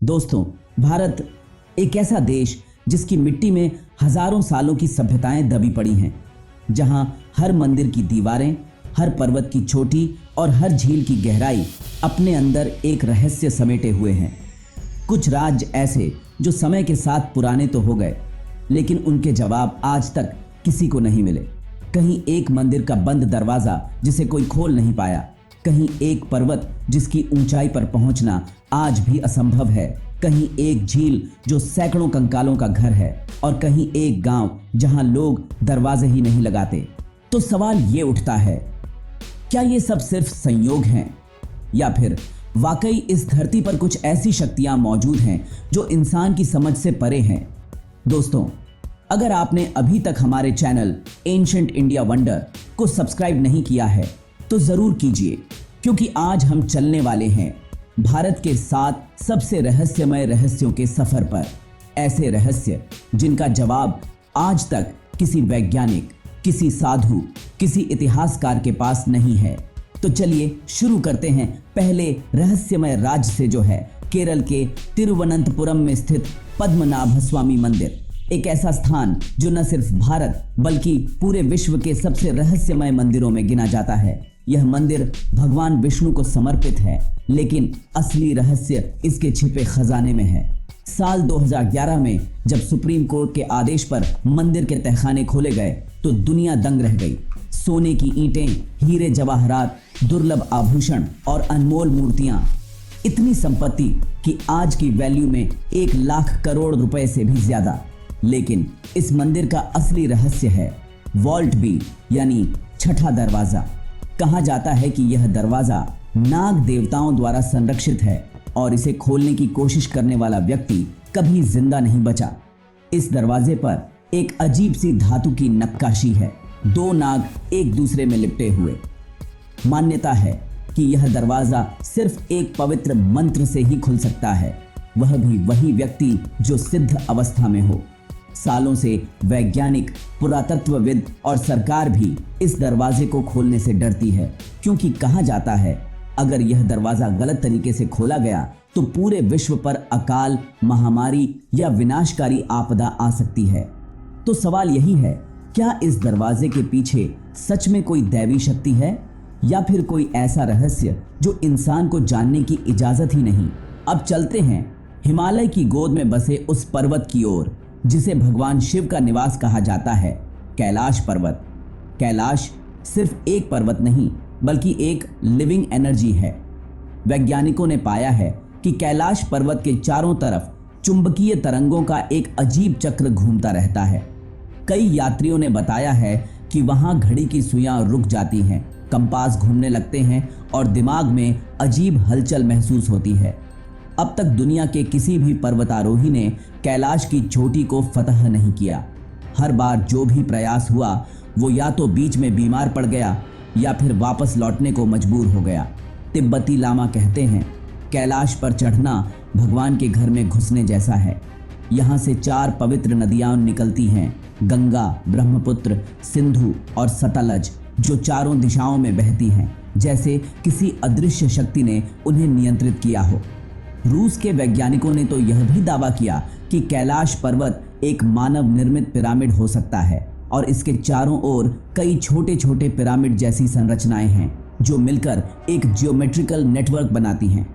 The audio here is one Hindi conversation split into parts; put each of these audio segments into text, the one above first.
दोस्तों, भारत एक ऐसा देश जिसकी मिट्टी में हजारों सालों की सभ्यताएं दबी पड़ी हैं, जहां हर मंदिर की दीवारें, हर पर्वत की चोटी और हर झील की गहराई अपने अंदर एक रहस्य समेटे हुए हैं। कुछ राज्य ऐसे जो समय के साथ पुराने तो हो गए, लेकिन उनके जवाब आज तक किसी को नहीं मिले। कहीं एक मंदिर का बंद दरवाजा जिसे कोई खोल नहीं पाया, कहीं एक पर्वत जिसकी ऊंचाई पर पहुंचना आज भी असंभव है, कहीं एक झील जो सैकड़ों कंकालों का घर है, और कहीं एक गांव जहां लोग दरवाजे ही नहीं लगाते। तो सवाल ये उठता है, क्या ये सब सिर्फ संयोग हैं, या फिर वाकई इस धरती पर कुछ ऐसी शक्तियां मौजूद हैं जो इंसान की समझ से परे हैं? दोस्तों, अगर आपने अभी तक हमारे चैनल एंशिएंट इंडिया वंडर को सब्सक्राइब नहीं किया है तो जरूर कीजिए, क्योंकि आज हम चलने वाले हैं भारत के 7 सबसे रहस्यमय रहस्यों के सफर पर। ऐसे रहस्य जिनका जवाब आज तक किसी वैज्ञानिक, किसी साधु, किसी इतिहासकार के पास नहीं है। तो चलिए शुरू करते हैं पहले रहस्यमय राज्य से, जो है केरल के तिरुवनंतपुरम में स्थित पद्मनाभ स्वामी मंदिर। एक ऐसा स्थान जो न सिर्फ भारत बल्कि पूरे विश्व के सबसे रहस्यमय मंदिरों में गिना जाता है। यह मंदिर भगवान विष्णु को समर्पित है, लेकिन असली रहस्य इसके छिपे खजाने में है। साल 2011 में जब सुप्रीम कोर्ट के आदेश पर मंदिर के तहखाने खोले गए तो दुनिया दंग रह गई। सोने की ईंटें, हीरे जवाहरात, दुर्लभ आभूषण और अनमोल मूर्तियां, इतनी संपत्ति कि आज की वैल्यू में 1 लाख करोड़ रुपए से भी ज्यादा। लेकिन इस मंदिर का असली रहस्य है वॉल्ट बी, यानी छठा दरवाजा। कहा जाता है कि यह दरवाजा नाग देवताओं द्वारा संरक्षित है और इसे खोलने की कोशिश करने वाला व्यक्ति कभी जिंदा नहीं बचा। इस दरवाजे पर एक अजीब सी धातु की नक्काशी है, 2 नाग एक दूसरे में लिपटे हुए। मान्यता है कि यह दरवाजा सिर्फ एक पवित्र मंत्र से ही खुल सकता है, वह भी वही व्यक्ति जो सिद्ध अवस्था में हो। सालों से वैज्ञानिक, पुरातत्वविद और सरकार भी इस दरवाजे को खोलने से डरती है, क्योंकि कहा जाता है अगर यह दरवाजा गलत तरीके से खोला गया तो पूरे विश्व पर अकाल, महामारी या विनाशकारी आपदा आ सकती है। तो सवाल यही है, क्या इस दरवाजे के पीछे सच में कोई दैवी शक्ति है, या फिर कोई ऐसा रहस्य जो इंसान को जानने की इजाजत ही नहीं? अब चलते हैं हिमालय की गोद में बसे उस पर्वत की ओर जिसे भगवान शिव का निवास कहा जाता है, कैलाश पर्वत। कैलाश सिर्फ एक पर्वत नहीं बल्कि एक लिविंग एनर्जी है। वैज्ञानिकों ने पाया है कि कैलाश पर्वत के चारों तरफ चुंबकीय तरंगों का एक अजीब चक्र घूमता रहता है। कई यात्रियों ने बताया है कि वहां घड़ी की सुइयां रुक जाती हैं, कंपास घूमने लगते हैं और दिमाग में अजीब हलचल महसूस होती है। अब तक दुनिया के किसी भी पर्वतारोही ने कैलाश की चोटी को फतह नहीं किया। हर बार जो भी प्रयास हुआ वो या तो बीच में बीमार पड़ गया या फिर वापस लौटने को मजबूर हो गया। तिब्बती लामा कहते हैं, कैलाश पर चढ़ना भगवान के घर में घुसने जैसा है। यहाँ से 4 पवित्र नदियाँ निकलती हैं, गंगा, ब्रह्मपुत्र, सिंधु और सतलज, जो चारों दिशाओं में बहती हैं, जैसे किसी अदृश्य शक्ति ने उन्हें नियंत्रित किया हो। रूस के वैज्ञानिकों ने तो यह भी दावा किया कि कैलाश पर्वत एक मानव निर्मित पिरामिड हो सकता है और इसके चारों ओर कई छोटे छोटे पिरामिड जैसी संरचनाएं हैं जो मिलकर एक जियोमेट्रिकल नेटवर्क बनाती हैं।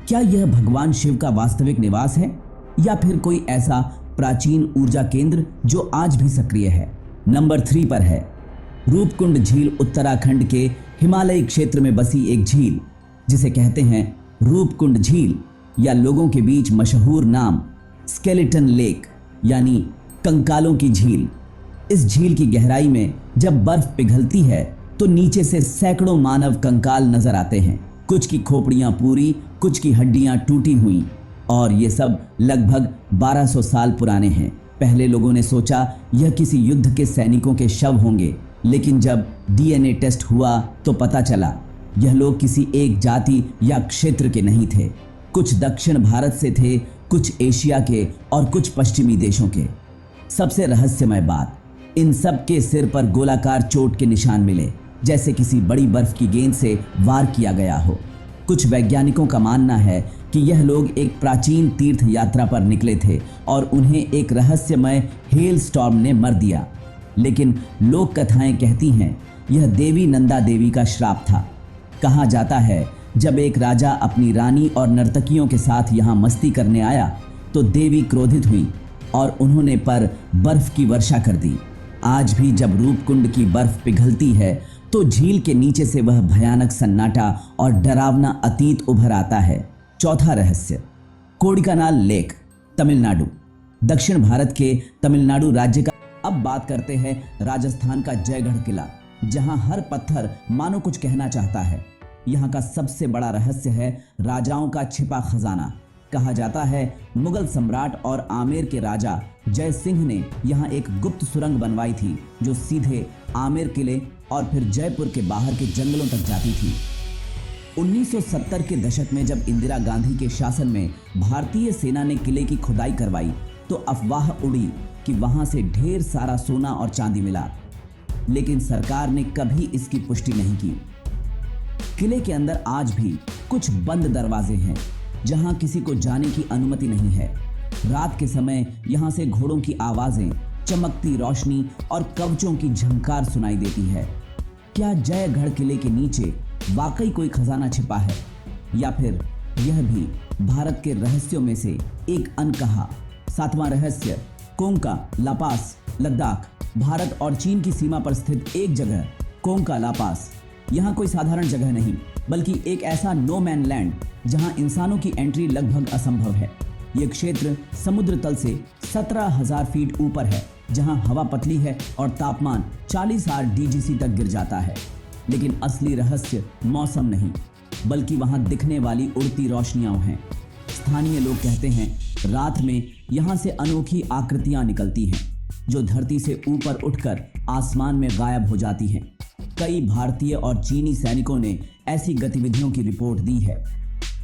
क्या यह भगवान शिव का वास्तविक निवास है, या फिर कोई ऐसा प्राचीन ऊर्जा केंद्र जो आज भी सक्रिय है? नंबर 3 पर है रूपकुंड झील। उत्तराखंड के हिमालयी क्षेत्र में बसी एक झील जिसे कहते हैं रूपकुंड झील, या लोगों के बीच मशहूर नाम स्केलेटन लेक, यानी कंकालों की झील। इस झील की गहराई में जब बर्फ पिघलती है तो नीचे से सैकड़ों मानव कंकाल नजर आते हैं। कुछ की खोपड़ियां पूरी, कुछ की हड्डियां टूटी हुई, और ये सब लगभग 1200 साल पुराने हैं। पहले लोगों ने सोचा यह किसी युद्ध के सैनिकों के शव होंगे, लेकिन जब DNA टेस्ट हुआ तो पता चला यह लोग किसी एक जाति या क्षेत्र के नहीं थे। कुछ दक्षिण भारत से थे, कुछ एशिया के और कुछ पश्चिमी देशों के। सबसे रहस्यमय बात, इन सब के सिर पर गोलाकार चोट के निशान मिले, जैसे किसी बड़ी बर्फ की गेंद से वार किया गया हो। कुछ वैज्ञानिकों का मानना है कि यह लोग एक प्राचीन तीर्थ यात्रा पर निकले थे और उन्हें एक रहस्यमय हेल स्टॉर्म ने मर दिया। लेकिन लोक कथाएं कहती हैं यह देवी नंदा देवी का श्राप था। कहा जाता है जब एक राजा अपनी रानी और नर्तकियों के साथ यहाँ मस्ती करने आया तो देवी क्रोधित हुई और उन्होंने पर बर्फ की वर्षा कर दी। आज भी जब रूपकुंड की बर्फ पिघलती है तो झील के नीचे से वह भयानक सन्नाटा और डरावना अतीत उभर आता है। चौथा रहस्य, कोडिकनाल लेक, तमिलनाडु। दक्षिण भारत के तमिलनाडु राज्य का। अब बात करते हैं राजस्थान का जयगढ़ किला, जहां हर पत्थर मानो कुछ कहना चाहता है। यहाँ का सबसे बड़ा रहस्य है राजाओं का छिपा खजाना। कहा जाता है मुगल सम्राट और आमेर के राजा जय सिंह ने यहाँ एक गुप्त सुरंग बनवाई थी जो सीधे आमेर किले और फिर जयपुर के बाहर के जंगलों तक जाती थी। 1970 के दशक में जब इंदिरा गांधी के शासन में भारतीय सेना ने किले की खुदाई करवाई तो अफवाह उड़ी कि वहां से ढेर सारा सोना और चांदी मिला, लेकिन सरकार ने कभी इसकी पुष्टि नहीं की। किले के अंदर आज भी कुछ बंद दरवाजे हैं जहां किसी को जाने की अनुमति नहीं है। रात के समय यहां से घोड़ों की आवाजें, चमकती रोशनी और कवचों की झंकार सुनाई देती है। क्या जयगढ़ किले के नीचे वाकई कोई खजाना छिपा है, या फिर यह भी भारत के रहस्यों में से एक अनकहा? सातवां रहस्य, कोंका ला पास, लद्दाख। भारत और चीन की सीमा पर स्थित एक जगह कोंका ला पास। यहाँ कोई साधारण जगह नहीं बल्कि एक ऐसा नो मैन लैंड जहाँ इंसानों की एंट्री लगभग असंभव है। ये क्षेत्र समुद्र तल से 17,000 फीट ऊपर है, जहाँ हवा पतली है और तापमान 40 DGC तक गिर जाता है। लेकिन असली रहस्य मौसम नहीं बल्कि वहाँ दिखने वाली उड़ती रोशनियां हैं। स्थानीय लोग कहते हैं रात में यहाँ से अनोखी आकृतियां निकलती हैं जो धरती से ऊपर उठकर आसमान में गायब हो जाती हैं। कई भारतीय और चीनी सैनिकों ने ऐसी गतिविधियों की रिपोर्ट दी है।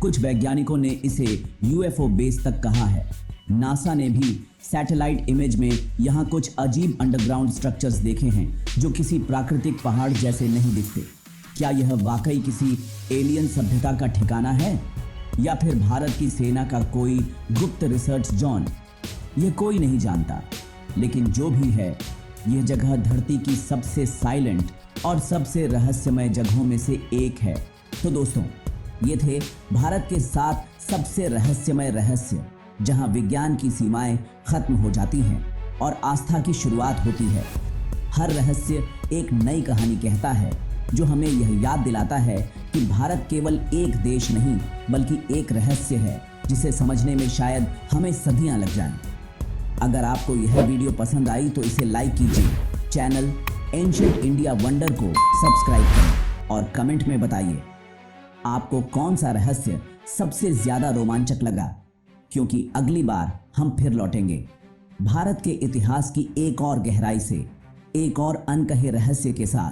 कुछ वैज्ञानिकों ने इसे UFO बेस तक कहा है। नासा ने भी सैटेलाइट इमेज में यहाँ कुछ अजीब अंडरग्राउंड स्ट्रक्चर्स देखे हैं जो किसी प्राकृतिक पहाड़ जैसे नहीं दिखते। क्या यह वाकई किसी एलियन सभ्यता का ठिकाना है या फिर भारत की सेना का कोई गुप्त रिसर्च जोन? यह कोई नहीं जानता, लेकिन जो भी है यह जगह धरती की सबसे साइलेंट और सबसे रहस्यमय जगहों में से एक है। तो दोस्तों, ये थे भारत के 7 सबसे रहस्यमय रहस्य जहां विज्ञान की सीमाएं खत्म हो जाती हैं और आस्था की शुरुआत होती है। हर रहस्य एक नई कहानी कहता है जो हमें यह याद दिलाता है कि भारत केवल एक देश नहीं बल्कि एक रहस्य है जिसे समझने में शायद हमें सदियां लग जाएं। अगर आपको यह वीडियो पसंद आई तो इसे लाइक कीजिए, चैनल एंशिएंट इंडिया वंडर को सब्सक्राइब करें और कमेंट में बताइए आपको कौन सा रहस्य सबसे ज्यादा रोमांचक लगा, क्योंकि अगली बार हम फिर लौटेंगे भारत के इतिहास की एक और गहराई से, एक और अनकहे रहस्य के साथ।